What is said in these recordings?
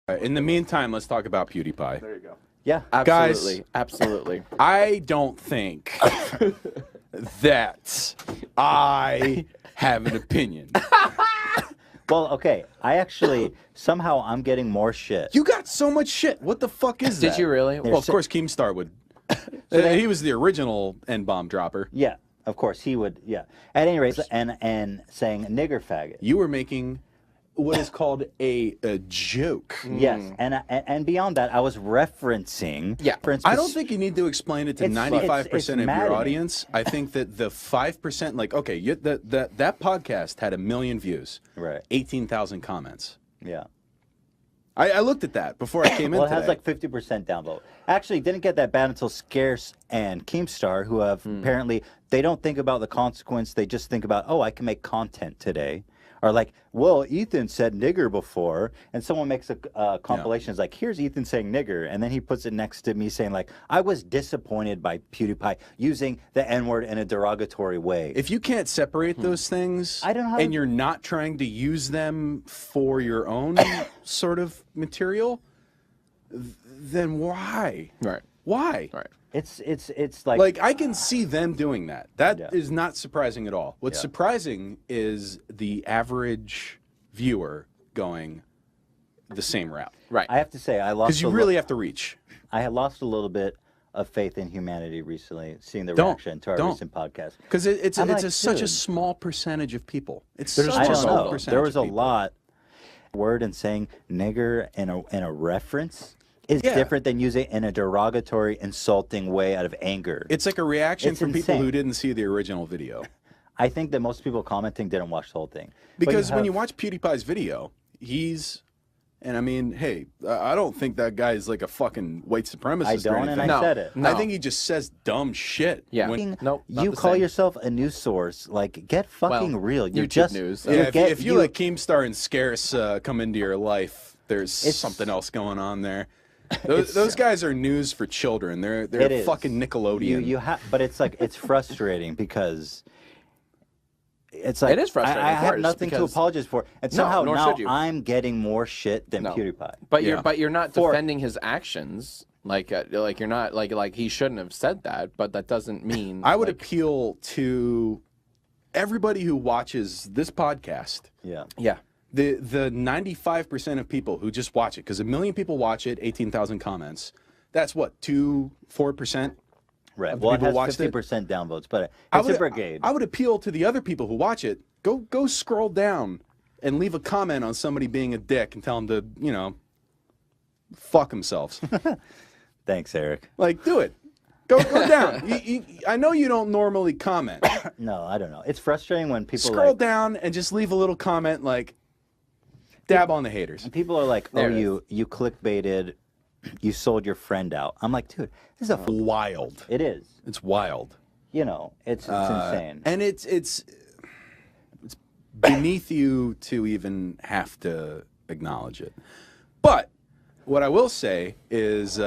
In the meantime, let's talk about PewDiePie. There you go. Yeah, Absolutely. Guys, Absolutely. I don't think that I have an opinion. Well, okay. I actually somehow I'm getting more shit. You got so much shit. What the fuck is that? Did you really? Well, of course, Keemstar would. He was the original N-bomb dropper. Yeah, of course he would. Yeah. At any rate, and saying nigger faggot. You were making what is called a joke. Yes, and beyond that, I was referencing. Yeah. For instance, I don't think you need to explain it to 95% of your maddening. audience. I think that the 5%, like, okay, that podcast had 1 million views, Right. 18,000 comments. Yeah. I looked at that before I came in. Well, it has today. like 50% downvote. Actually, didn't get that bad until Scarce and Keemstar, who have apparently they don't think about the consequence. They just think about, oh, I can make content today. Or like, well, Ethan said nigger before, and someone makes a compilation. It's like, here's Ethan saying nigger, and then he puts it next to me saying like, I was disappointed by PewDiePie using the N-word in a derogatory way. If you can't separate those things, I don't know how and to- you're not trying to use them for your own sort of material, then why? Right. Why? Right. It's like Like, I can see them doing that. That is Yeah. not surprising at all. What's Yeah. surprising is the average viewer going the same route. Right. I have to say, I lost. Because you really have to reach. I had lost a little bit of faith in humanity recently, seeing the Don't. reaction to our Don't. recent podcast. Because it's I'm like, such a dude. small percentage of people. It's There's such I a don't small know. percentage There was of a people. lot word and saying nigger in a reference is Yeah. different than using it in a derogatory, insulting way out of anger. It's like a reaction It's from people insane. who didn't see the original video. I think that most people commenting didn't watch the whole thing. But Because when have- you watch PewDiePie's video, and I mean, hey, I don't think that guy is like a fucking white supremacist I or don't, and anything. I No. said it. No. I think he just says dumb shit. Yeah. When- Nope, not you the call same. yourself a news source, like get fucking Well, real. You're YouTube just news. you're yeah, get- if you let Keemstar and Scarce come into your life, there's something else going on there. Those guys are news for children. They're It is. fucking Nickelodeon. You have, but it's like it's frustrating because it's like It is frustrating, I of have course, nothing to because- apologize for, and No, somehow nor now should you. I'm getting more shit than No. PewDiePie. But Yeah. you're not For- defending his actions. Like you're not like he shouldn't have said that. But that doesn't mean I would like, appeal to everybody who watches this podcast. Yeah. Yeah. The 95% of people who just watch it, because 1 million people watch it, 18,000 comments. That's what, 4%? Right. Of the Well, it people has watched it? 50% downvotes, but I it's would, a brigade. I would appeal to the other people who watch it. Go scroll down and leave a comment on somebody being a dick and tell them to, fuck themselves. Thanks, Eric. Like, do it. Go down. I know you don't normally comment. No, I don't know. It's frustrating when people Scroll like, down and just leave a little comment like, dab on the haters. people are like, There "Oh, it you clickbaited, you sold your friend out." I'm like, dude, this is a. Wild. It is. It's wild. It's insane. And it's beneath you to even have to acknowledge it. But what I will say is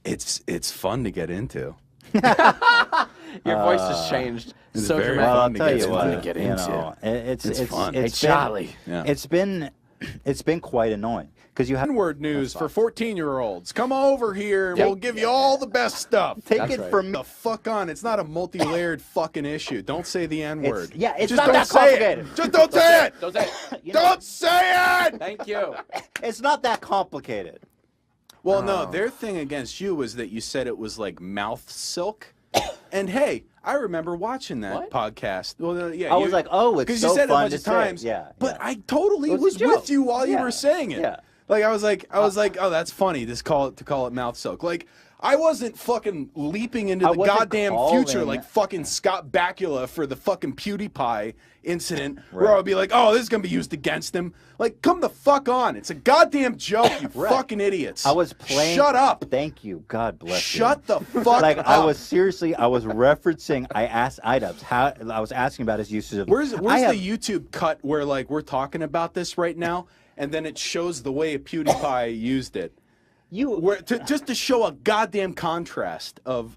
it's fun to get into. Your voice has changed It's so very dramatically. Well, I'll fun to tell get you into. what, get you into. know, it's fun. Hey, Charlie. Yeah. It's been quite annoying because you have N-word news for 14-year-olds. Come over here and we'll give you all the best stuff. take That's it right. from The fuck on. It's not a multi-layered fucking issue. Don't say the N-word. it's Just not don't that say it. complicated. Just don't say it. Don't say it. You know, Don't say it. Thank you. it's not that complicated. Well, no, their thing against you was that you said it was like mouth silk. And hey, I remember watching that What? podcast. Well, yeah, I was like, oh, it's because so you said it a fun bunch to of say. times. Yeah, but yeah. I totally It was a was joke. with you while you Yeah, were saying it. yeah. Like I was like, oh, that's funny. To call it mouth silk. Like I wasn't fucking leaping into the wasn't goddamn calling- future like fucking Scott Bakula for the fucking PewDiePie incident, where Right. I would be like, oh, this is gonna be used against him. Like, come the fuck on. It's a goddamn joke, you Right. fucking idiots. I was playing. Shut up. Thank you. God bless you. Shut the fuck Like up. I was referencing. I asked IDubs how I was asking about his usage of. Where's I have- the YouTube cut where like we're talking about this right now, and then it shows the way PewDiePie used it, just to show a goddamn contrast of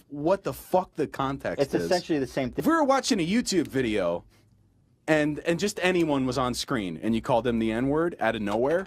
what the fuck the context It's is. essentially the same If thing. we were watching a YouTube video, and just anyone was on screen, and you called them the N-word out of nowhere,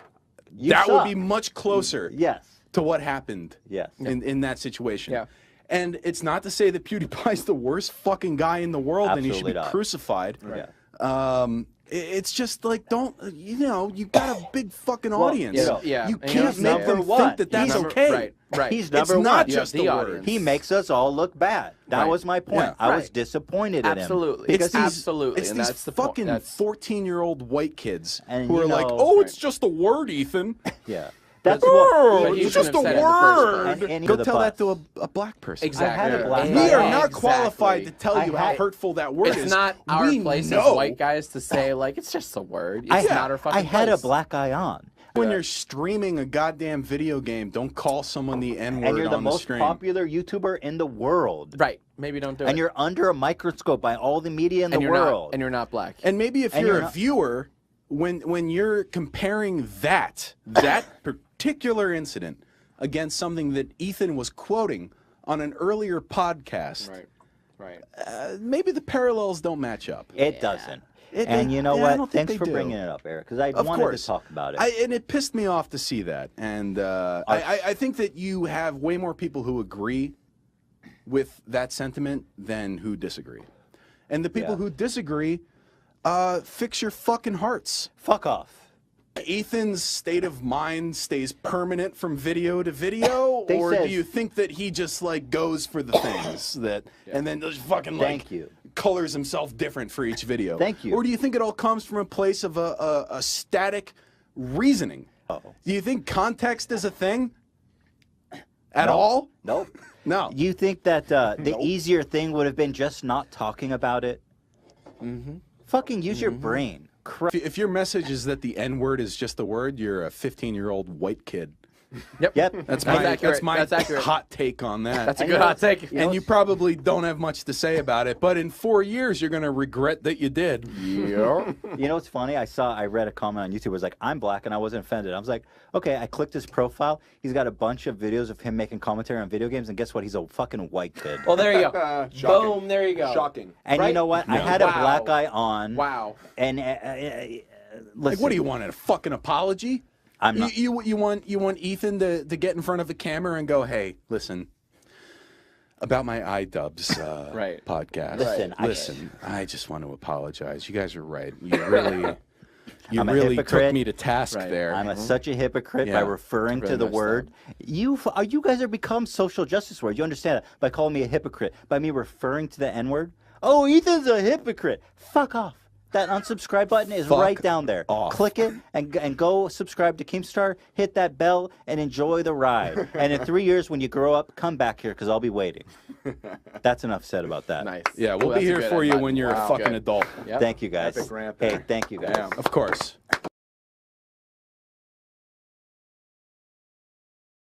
You that would suck. be much closer Yes. to what happened Yes. in that situation. Yeah. And it's not to say that PewDiePie's the worst fucking guy in the world and he should be Absolutely not. crucified. Yeah. It's just like, don't, you got a big fucking audience. yeah. You And can't he's make number them one. think that that's He's okay. Right. He's It's number not one. just You have the the words. audience. He makes us all look bad. That Right. was my point. Yeah. I was Right. disappointed in him. Absolutely. Because It's he's, absolutely. It's and these that's the fucking point. 14-year-old white kids And who you are like, know- oh, it's just a word, Ethan. yeah. That's Oh, what But you it's just a shouldn't have said it in the first word. place. And Go the tell that bus. to a black person. Exactly. I had a black We guy. are not Exactly. qualified to tell you how had- hurtful that word is. It's not our We place know. as white guys to say, like, it's just a word. It's I, not our fucking I had place. a black guy on. When you're streaming a goddamn video game, don't call someone the N-word And you're the on the most stream. popular YouTuber in the world. Right. Maybe don't do it. And you're under a microscope by all the media in the you're world. Not, and you're not black. And maybe if And you're you're a not- viewer, when you're comparing that particular incident against something that Ethan was quoting on an earlier podcast, Right. maybe the parallels don't match up. It doesn't. It- And you know I what? don't think Thanks they for do. bringing it up, Eric, because I Of wanted course. to talk about it. And it pissed me off to see that. And I think that you have way more people who agree with that sentiment than who disagree. And the people Yeah. who disagree, fix your fucking hearts. Fuck off. Ethan's state of mind stays permanent from video to video, They or said- do you think that he just like goes for the things that, and then just fucking like Thank you. colors himself different for each video? Thank you. Or do you think it all comes from a place of a static reasoning? Oh. Do you think context is a thing at No. all? Nope. No. You think that the easier thing would have been just not talking about it? Mm-hmm. Fucking use your brain. If your message is that the N-word is just a word, you're a 15-year-old white kid. Yep. Yep. That's accurate. my That's accurate. hot take on that. That's a And good you know- hot take. And you probably don't have much to say about it, but in 4 years you're gonna regret that you did. Yeah. You know what's funny? I read a comment on YouTube. It was like, I'm black and I wasn't offended. I was like, okay. I clicked his profile. He's got a bunch of videos of him making commentary on video games, and guess what? He's a fucking white kid. Well, there you go. Shocking. Boom. There you go. Shocking. And you right? know what? I had a Wow. black guy on. Wow. And Like, listen, what do you want? A fucking apology? I'm not. You want Ethan to get in front of the camera and go, hey, listen, about my iDubbbz Right. podcast. Listen, I just want to apologize. You guys are right. You really, I'm a really took hypocrite. me to task Right. there. I'm such a hypocrite Yeah. by referring Really to the messed word. You guys are become social justice warriors. You understand that by calling me a hypocrite, by me referring to the N word. Oh, Ethan's a hypocrite. Fuck off. That unsubscribe button is Fuck right down there. off. Click it and go subscribe to Keemstar. Hit that bell and enjoy the ride. And in 3 years, when you grow up, come back here because I'll be waiting. That's enough said about that. Nice. Yeah, we'll Ooh, be that's a here good for end you button. when you're Wow. a fucking Good. adult. Yep. Thank you guys. Epic rant Hey, there. thank you guys. Damn. Of course.